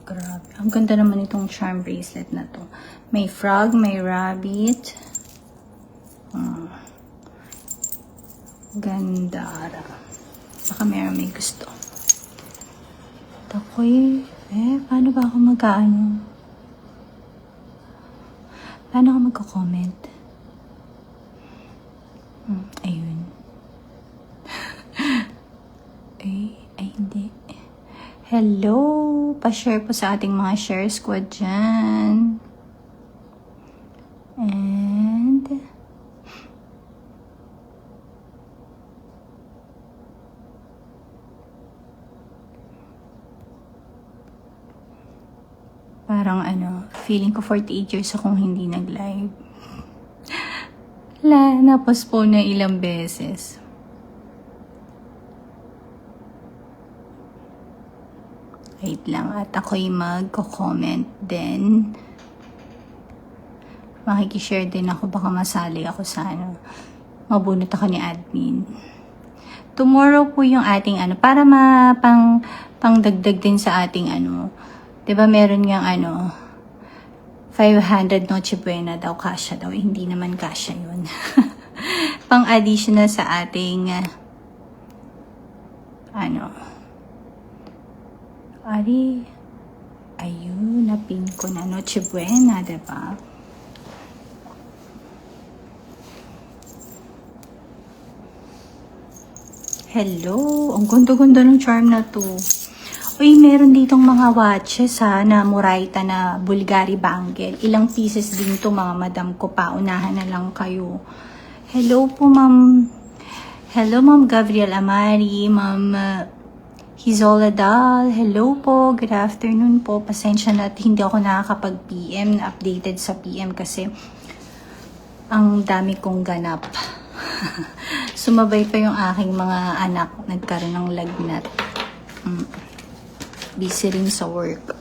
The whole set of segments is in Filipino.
Grabe. Ang ganda naman itong charm bracelet na to. May frog, may rabbit. Ganda. Baka may gusto. Takoy. Paano ba ako mag-ano? Paano ako magko-comment? Ayun. Ay, hindi. Hello! Pa-share po sa ating mga share squad dyan. And parang feeling ko 48 years akong hindi nag-live. Na-postpone na ilang beses. Wait lang, at ako'y magko-comment din. Makikishare din ako, baka masali ako sa mabunot ako ni admin. Tomorrow po yung ating para pangdagdag din sa ating 'di ba meron ngang 500 Noche Buena daw, kasya daw. Hindi naman kasya yun. Pang additional sa ating ayun, napin ko na Noche Buena, diba? Hello! Ang ganda-ganda ng charm na to. Uy, meron ditong mga watches na Muraita na Bulgari bangle. Ilang pieces din to mga madam ko. Paunahan na lang kayo. Hello po, ma'am. Hello, ma'am Gabriel Amari. Ma'am Hizola Dal. Hello po. Good afternoon po. Pasensya na at hindi ako nakakapag-PM na updated sa PM kasi ang dami kong ganap. Sumabay pa yung aking mga anak. Nagkaroon ng lagnat. Busy rin sa work.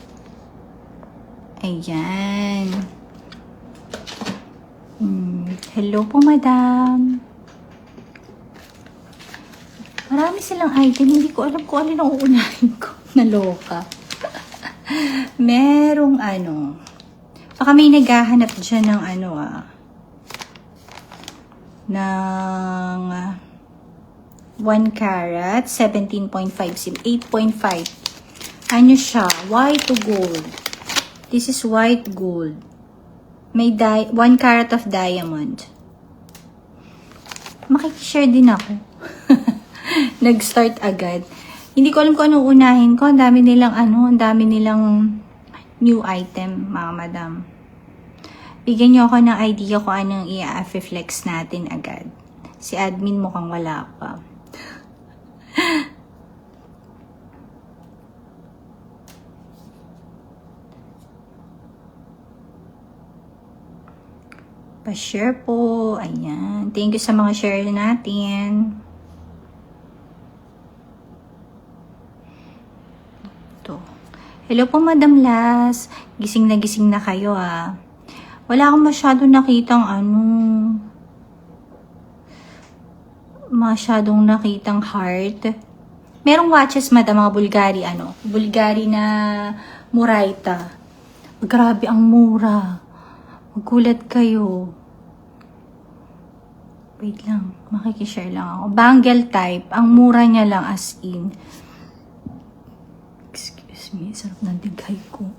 Ayan. Hello po, madam. Marami silang item. Hindi ko alam kung alin ang uunahin ko. Naloka. Merong baka may naghahanap dyan ng ng 1 carat, 17.5 sim, 8.5. Siya? White to gold. This is white gold. May 1 carat of diamond. Makikishare din ako. Nag-start agad. Hindi ko alam kung anong unahin ko. Ang dami nilang new item, mga madam. Bigyan niyo ako ng idea kung anong i-flex natin agad. Si admin mukhang wala pa. Pa-share po. Ayan. Thank you sa mga share natin. Ito. Hello po, Madam Las. Gising na kayo Wala akong masyadong nakitang heart. Merong watches, Madam, mga Bulgari, Bulgari na Muraita. Grabe, ang mura. Magulat kayo. Wait lang, makikishare lang ako. Bangle type, ang mura niya lang as in. Excuse me, sarap ng dighay ko.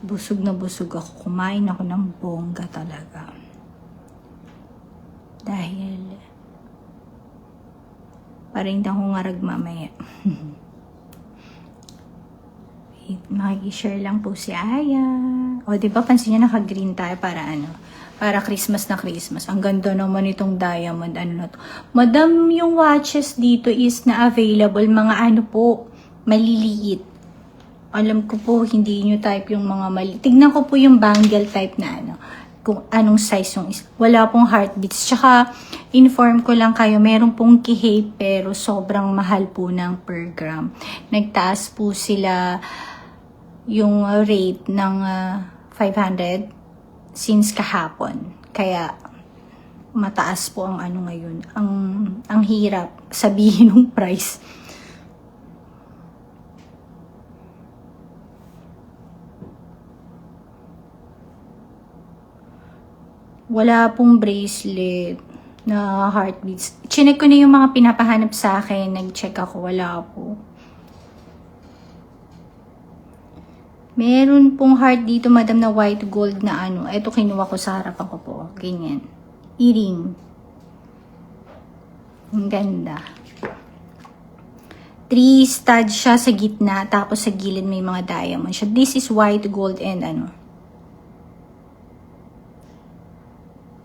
Busog na busog ako. Kumain ako ng bongga talaga. Dahil parang ako ngarag mamaya. Makikishare lang po si Aya. O, diba, pansin niya naka-green tayo para para Christmas na Christmas. Ang ganda naman itong diamond. Na to. Madam, yung watches dito is na available. Mga po, maliliit. Alam ko po, hindi nyo type yung mga maliit. Tignan ko po yung bangle type na kung anong size yung isa. Wala pong heartbeats. Tsaka, inform ko lang kayo, meron pong kihay pero sobrang mahal po ng per gram. Nagtaas po sila yung rate ng 500 since kahapon. Kaya mataas po ang ngayon. Ang hirap sabihin ng price. Wala pong bracelet na heartbeats. Chinek ko na yung mga pinapahanap sa akin. Nag-check ako. Wala po. Meron pong heart dito, madam, na white gold na ano. Ito kinuha ko sa harapan ko po. Ganyan. Earring. Ang ganda. 3 stud siya sa gitna. Tapos sa gilid may mga diamond siya. This is white gold and ano.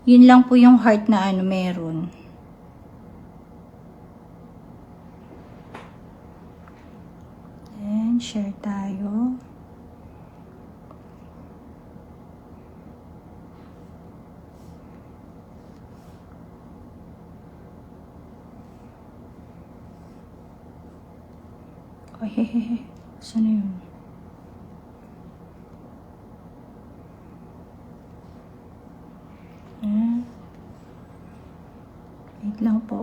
Yun lang po yung heart na ano meron. And share tayo. Ay, hehehe. Saan na yun? Wait lang po.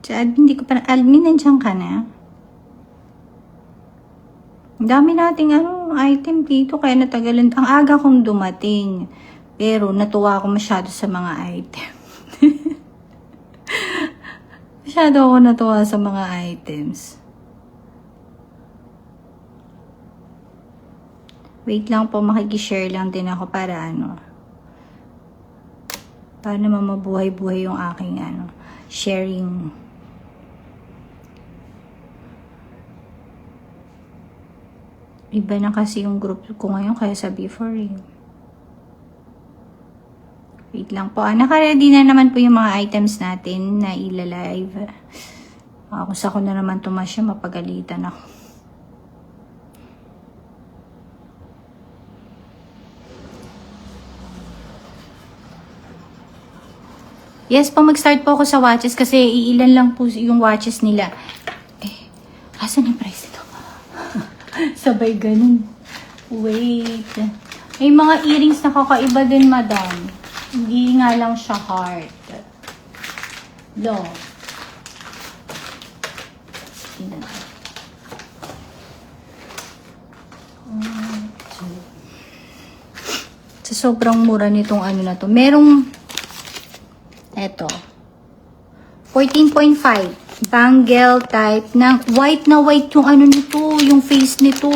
Si admin, hindi ko pa... Admin, nandiyan ka na? Ang dami nating item dito, kaya natagalan. Ang aga kong dumating. Pero natuwa ako masyado sa mga item. Masyado ako natuwa sa mga items. Wait lang po, makikishare lang din ako para para naman mabuhay-buhay yung aking sharing. Iba na kasi yung group ko ngayon kaya sa before eh. Wait lang po. Naka-ready na naman po yung mga items natin na ila-live. Kung sa ko na naman tumasya, mapagalitan ako. Yes po, mag-start po ako sa watches kasi iilan lang po yung watches nila. Asan yung price nito? Sabay ganun. Wait. May mga earrings na kakaiba din, madam. Hindi nga lang siya heart. Lo. Sa sobrang mura nitong na to. Merong eto. 14.5. Bangle type ng white na white yung nito, yung face nito.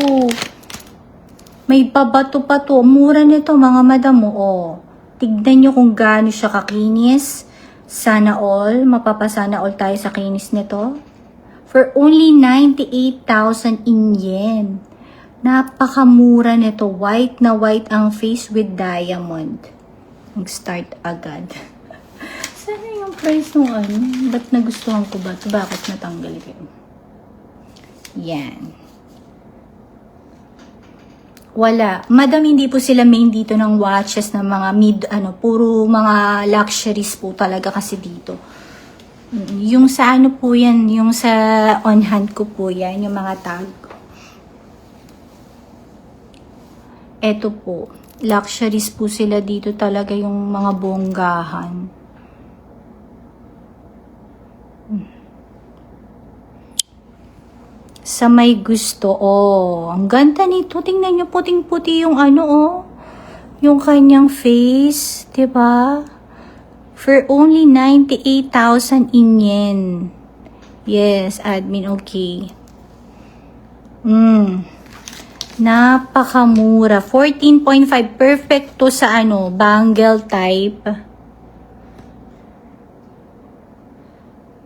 May pabato pa to. Mura nito mga madam mo. Tignan nyo kung gaano siya kakinis. Sana all. Mapapasana all tayo sa kinis nito. For only 98,000 in yen. Napakamura nito. White na white ang face with diamond. Mag-start agad. Sana yung price nung ba't nagustuhan ko ba ito? Bakit natanggal yun? Yan. Wala. Madam, hindi po sila main dito ng watches na mga puro mga luxuries po talaga kasi dito. Yung sa po yan, yung sa on hand ko po yan, yung mga tag. Eto po. Luxuries po sila dito talaga yung mga bonggahan. Sa may gusto, ang ganda nito. Tingnan nyo, puting-puti yung yung kanyang face, diba? For only 98,000 in yen. Yes, admin, okay. Napakamura. 14.5, perfect to sa bangle type.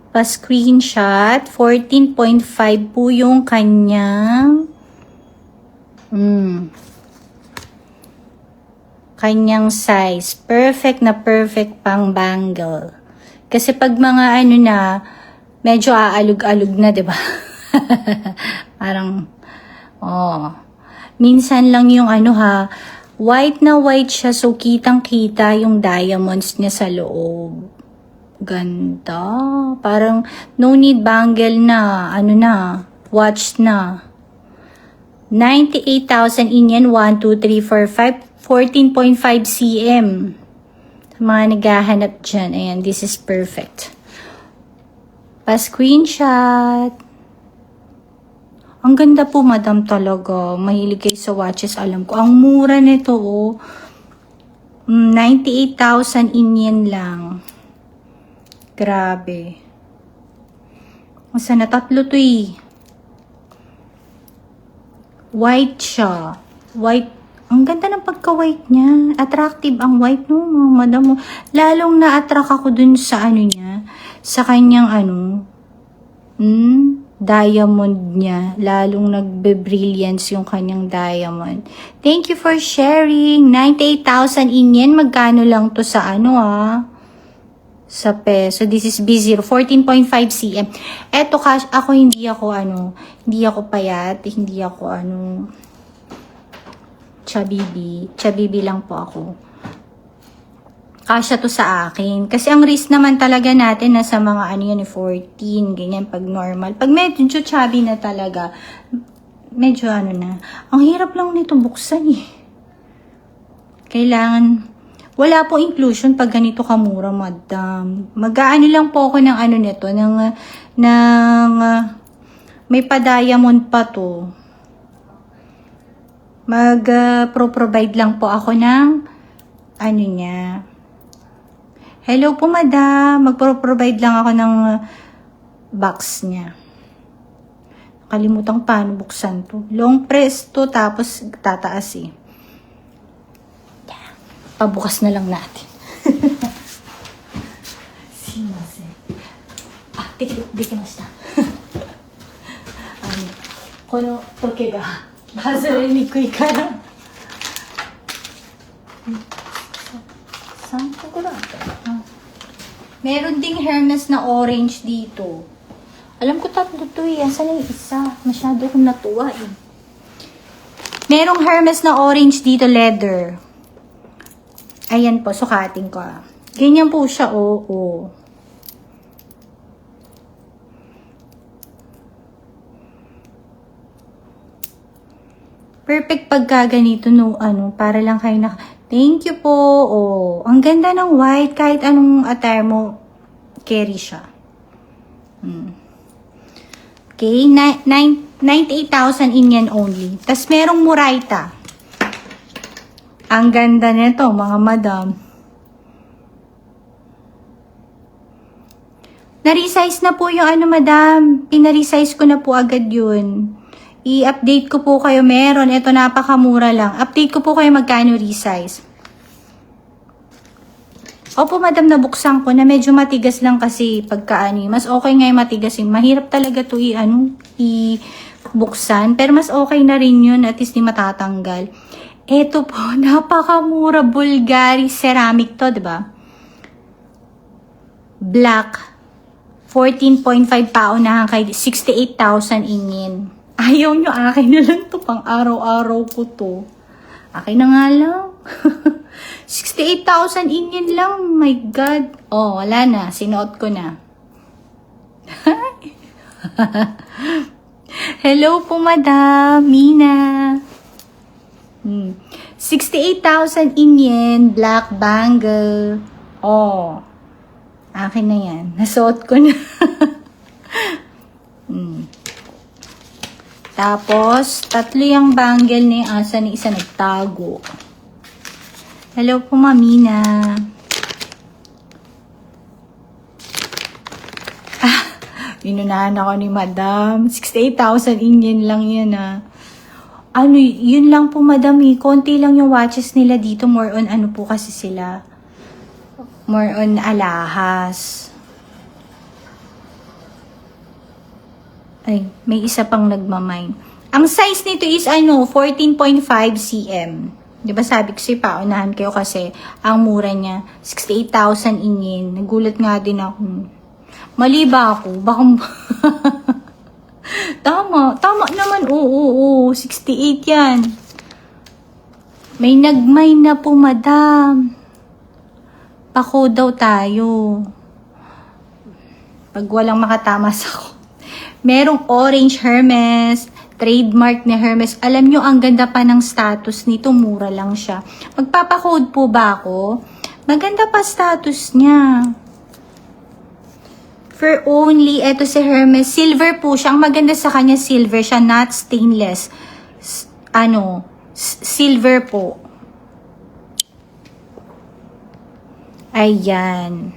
Pa-screenshot, 14.5 po yung kanyang kanyang size. Perfect na perfect pang bangle. Kasi pag mga medyo aalog-alog na, 'di ba? Parang minsan lang yung white na white siya, so kitang-kita yung diamonds niya sa loob. Ganda. Parang no need bangle na. Watch na. 98,000 in yen. 1, 2, 3, 4, 5. 14.5 cm. Sa mga naghahanap dyan. Ayan, this is perfect. Pa-screenshot. Ang ganda po, madam, talaga. Mahilig kayo sa watches, alam ko. Ang mura nito, oh. 98,000 yen lang. Grabe. Masa na tatlo to eh. White siya. White. Ang ganda ng pagka-white niya. Attractive ang white, no, mga madam. Lalong na-attract ako dun sa ano niya. Sa kanyang ano. Diamond niya. Lalong nagbe-brilliance yung kanyang diamond. Thank you for sharing. 98,000 yen. Magkano lang to sa ano sa peso. This is B0. 14.5 cm. Eto cash. Ako hindi ako payat. Hindi ako chabibi lang po ako. Kasya to sa akin. Kasi ang wrist naman talaga natin nasa mga 14, ganyan pag normal. Pag medyo chubby na talaga, medyo na. Ang hirap lang nito buksan eh. Kailangan, wala po inclusion pag ganito kamura, madam. Mag-aano lang po ako ng nito, may pa-diamond pa to. Mag-provide lang po ako ng niya. Hello po, madam. Magpro-provide lang ako ng box niya. Kalimutan paano buksan to. Long press to, tapos tataas eh. Pabukas na lang natin. Simase. Dekimashita. Kono toke ga bazare nikui kara. Saan ko ba? Meron ding Hermes na orange dito. Alam ko tatlo to eh. Saan yung isa? Masyado akong natuwa eh. Merong Hermes na orange dito, leather. Ayan po, sukatin ko. Ganyan po siya, oo. Perfect pagka ganito, no, para lang kayo Thank you po. Oh, ang ganda ng white. Kahit anong attire mo, carry siya. Okay, 98,000 yen only. Tapos merong Muraita. Ang ganda nito, mga madam. Na-resize na po yung madam. Pina-resize ko na po agad yun. I-update ko po kayo. Meron. Ito napakamura lang. Update ko po kayo magkano resize. Opo, madam, nabuksan ko na medyo matigas lang kasi pagkaani. Mas okay nga yung matigas. Mahirap talaga to i-buksan. Pero mas okay na rin yun. At least di matatanggal. Ito po, napakamura. Bulgari ceramic to, diba? Black. 14.5 paunahan kay 68,000 yen. Ayaw nyo, akin na lang to. Pang araw-araw ko to. Akin na nga lang. 68,000 yen lang. My God. Oh, wala na. Sinuot ko na. Hello po, madam. Mina. 68,000 yen. Black bangle. Oh. Akin na yan. Nasuot ko na. Tapos, tatlo yung bangle ni asa ni isa nagtago. Hello po, Mamina. Inunahan ako ni madam. 68,000 yen lang yan yun lang po, madam. Konti lang yung watches nila dito. More on po kasi sila. More on alahas. Ay, may isa pang nagmamine. Ang size nito is 14.5 cm. Diba sabi ko sa'yo, paunahan kayo kasi ang mura niya, 68,000 yen. Nagulat nga din ako. Mali ba ako? Baka... Tama naman. Oo, 68 yan. May nagmine na po, madam. Pako daw tayo. Pag walang makatama sa ko. Merong orange Hermes, trademark ni Hermes. Alam nyo, ang ganda pa ng status nito. Mura lang siya. Magpapakode po ba ako? Maganda pa status niya. For only, eto si Hermes, silver po siya. Ang maganda sa kanya, silver siya, not stainless. Silver po. Ayan.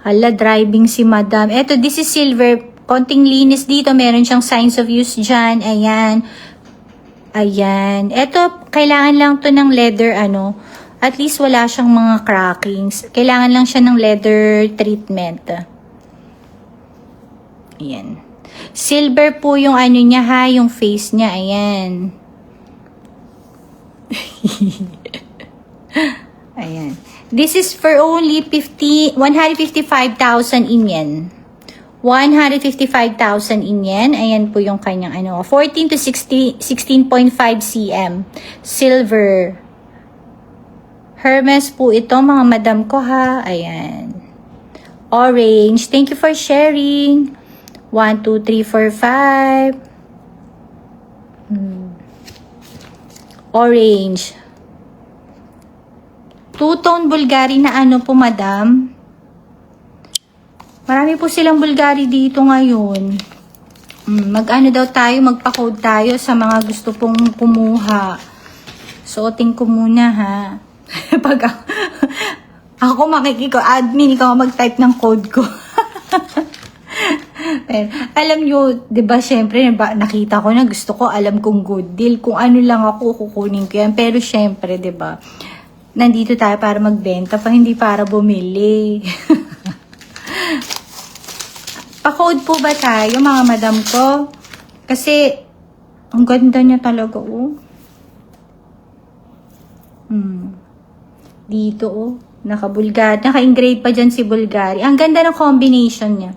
Hala, driving si madam. Eto, this is silver. Konting linis dito. Meron siyang signs of use dyan. Ayan. Ayan. Eto, kailangan lang to ng leather, at least wala siyang mga crackings. Kailangan lang siya ng leather treatment. Ayan. Silver po yung niya ha, yung face niya. Ayan. Ayan. This is for only 155,000 in yen. 155,000 in yen. Ayan po yung kanyang 14 to 16.5 cm. Silver. Hermes po ito, mga madam ko ha. Ayan. Orange. Thank you for sharing. 1, 2, 3, 4, 5. Orange. Two-tone Bulgari na po, madam. Marami po silang Bulgari dito ngayon. Mag-ano daw tayo, magpa-code tayo sa mga gusto pong kumuha. Suotin ko muna ha. Pag ako admin, ikaw mag-type ng code ko. Pero, alam nyo, di ba, syempre, nakita ko na gusto ko, alam kong good deal. Kung ano lang ako, kukunin ko yan. Pero syempre, di ba, nandito tayo para magbenta, hindi para bumili. Pa-code po ba tayo, mga madam ko? Kasi, ang ganda niya talaga, Dito, naka-Bulgari. Naka-engrave pa dyan si Bulgari. Ang ganda ng combination niya.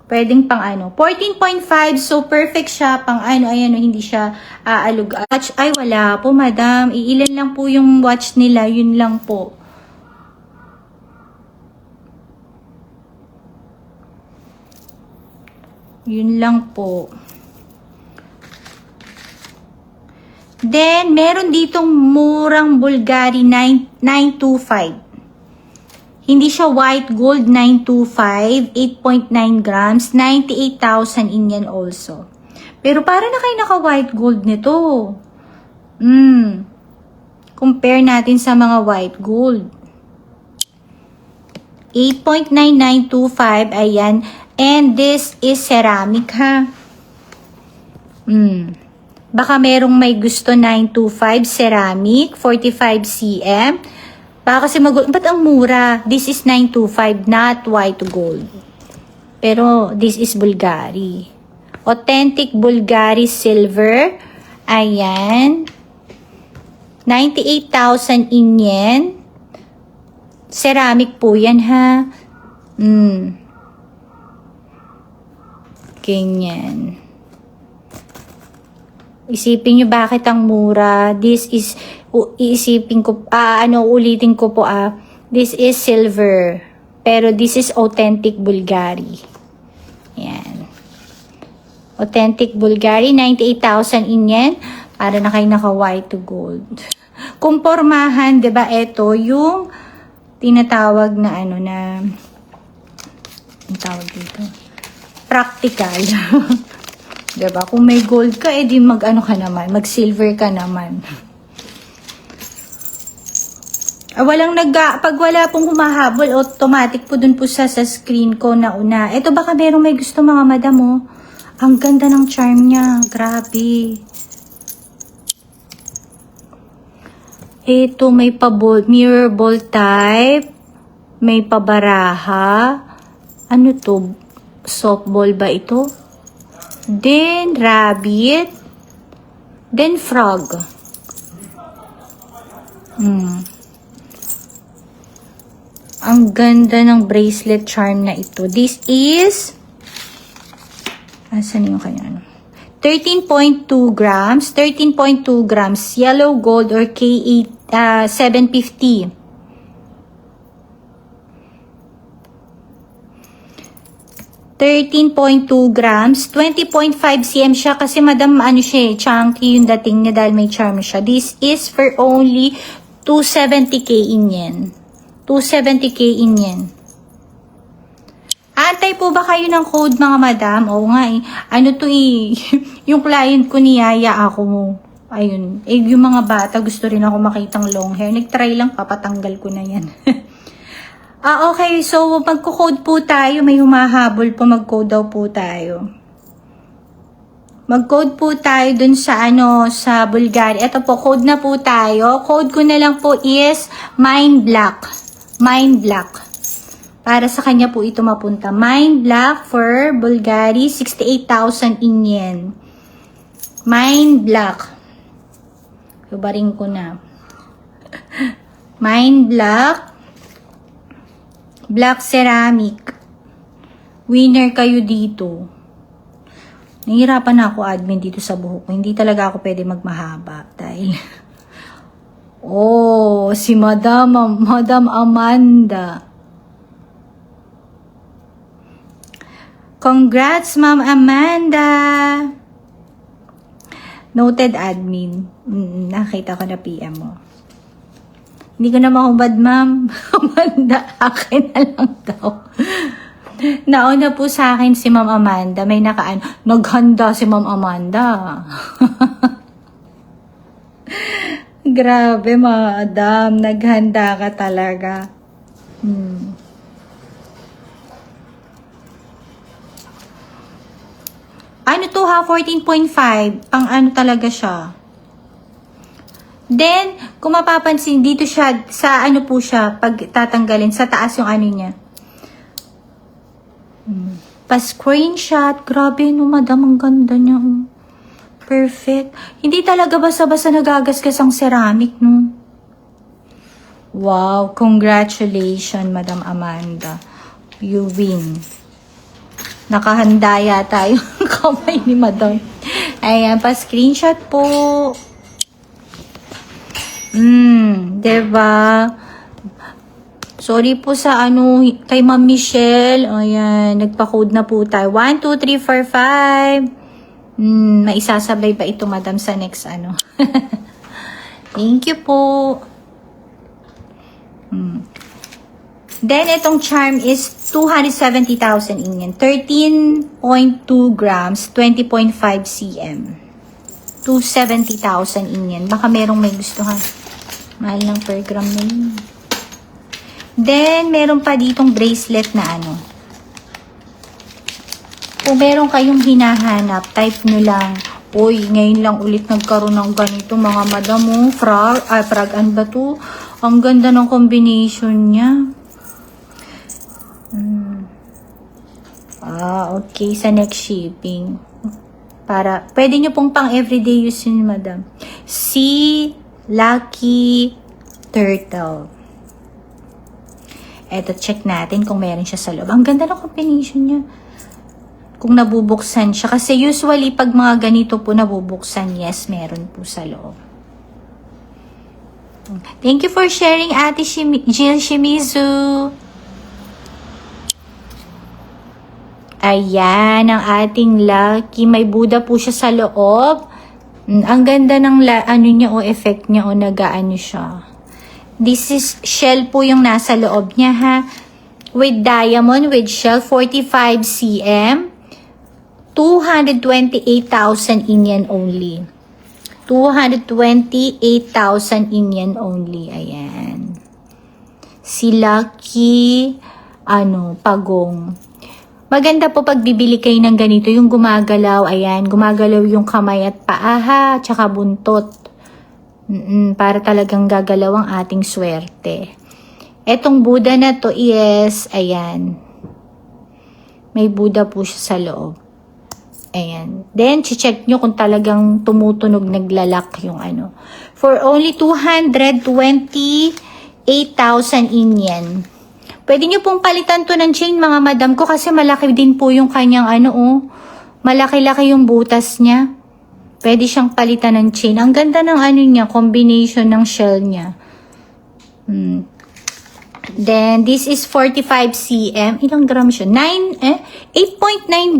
Pwedeng pang 14.5, so perfect siya pang hindi siya aalog. Watch, ay wala po, madam. Iilan lang po yung watch nila, yun lang po. Yun lang po. Then, meron ditong murang Bulgari 925. Hindi siya white gold 925, 8.9 grams, 98,000 in yen also. Pero para na kayo naka-white gold nito. Compare natin sa mga white gold. 8.9925, ayan. And this is ceramic ha. Baka merong may gusto 925 ceramic, 45 cm. Baka kasi ba't ang mura? This is 925, not white gold. Pero this is Bulgari. Authentic Bulgari silver. Ayan. 98,000 in yen. Ceramic po yan ha. Ganyan. Isipin nyo bakit ang mura. This is, ulitin ko po This is silver. Pero this is authentic Bulgari. Yan. Authentic Bulgari, 98,000 in yen. Para na kayo naka-white to gold. Kung pormahan, diba, ito yung tinatawag na ang tawag dito. Practical. Diba? Kung may gold ka, edi mag-silver ka naman. Pag wala pong humahabol, automatic po dun po sa screen ko na una. Ito baka merong may gusto, mga madam, Ang ganda ng charm niya. Grabe. Ito may mirror ball type. May pabaraha. Ano to? Softball ba ito? Then, rabbit. Then, frog. Ang ganda ng bracelet charm na ito. This is, asan yung kanya 13.2 grams. 13.2 grams. Yellow gold or K8, 750. 13.2 grams, 20.5 cm siya kasi madam chunky yung dating niya dahil may charm siya. This is for only 270k in yen. 270k in yen. Antay po ba kayo ng code, mga madam? Oo nga eh. Ano to eh, yung client ko niyaya ako. Ayun. Eh, yung mga bata, gusto rin ako makitang long hair. Nag-try lang, papatanggal ko na yan. Okay. So, magko-code po tayo. May humahabol po. Mag-code daw po tayo. Mag-code po tayo dun sa sa Bulgaria. Ito po, code na po tayo. Code ko na lang po is Mind Black. Mind Black. Para sa kanya po ito mapunta. Mind Black for Bulgari, 68,000 in yen. Mind Black. Lubarin ko na. Mind Black. Black Ceramic. Winner kayo dito. Nahihirapan na ako admin dito sa buhok ko. Hindi talaga ako pwede magmahaba. Dahil... Oh, si Madam Amanda. Congrats, Ma'am Amanda! Noted admin. Nakita ko na PM mo. Hindi ko na mahubad, Ma'am. Amanda, akin na lang daw. Nauna po sa akin si Ma'am Amanda. May naghanda si Ma'am Amanda. Grabe, Madam. Naghanda ka talaga. Ano to ha? 14.5. Pang ano talaga siya. Then, kung mapapansin, dito siya, sa ano po siya, pag tatanggalin, sa taas yung ano niya. Pa-screenshot. Grabe, no, madam, ang ganda niya. Perfect. Hindi talaga basta-basta nagagasgas ang ceramic, no? Wow, congratulations, Madam Amanda. You win. Nakahanda yata yung kamay ni Madam. Ayan, pa-screenshot po. Diba? Sorry po sa kay Ma'am Michelle. Ayan, nagpa-code na po tayo. 1, 2, 3, 4, 5. Maisasabay pa ito, Madam, sa next Thank you po. Then, itong charm is 270,000 in yen. 13.2 grams, 20.5 cm. 270,000 in yen. Baka merong may gustuhan. Mahal ng per gram na yun. Then, meron pa ditong bracelet na Kung meron kayong hinahanap, type nyo lang. Uy, ngayon lang ulit nagkaroon ng ganito, mga madam. Frag, ano ba to? Ang ganda ng combination niya. Okay. Sa next shipping. Pwede nyo pong pang everyday use yun, madam. Si Lucky Turtle. Eto, check natin kung meron siya sa loob. Ang ganda ng combination niya. Kung nabubuksan siya. Kasi usually, pag mga ganito po nabubuksan, yes, meron po sa loob. Thank you for sharing, Ate Jill Shimizu. Ayan, ang ating Lucky. May Buddha po siya sa loob. Ang ganda ng niya effect niya nagaano siya. This is shell po yung nasa loob niya, ha. With diamond, with shell, 45 cm. 228,000 in yen only. 228,000 in yen only. Ayan. Si Lucky, Pagong. Maganda po pag bibili kayo ng ganito, yung gumagalaw, ayan, gumagalaw yung kamay at paa, tsaka buntot. Para talagang gagalaw ang ating swerte. Etong Buddha na to is, ayan, may Buddha po siya sa loob. Ayan. Then, check nyo kung talagang tumutunog, naglalak yung For only 228,000 in yen. Pwede nyo pong palitan to ng chain, mga madam ko, kasi malaki din po yung kanyang malaki-laki yung butas niya. Pwede siyang palitan ng chain. Ang ganda ng niya, combination ng shell niya. Then, this is 45 cm. Ilang gram siya? 8.9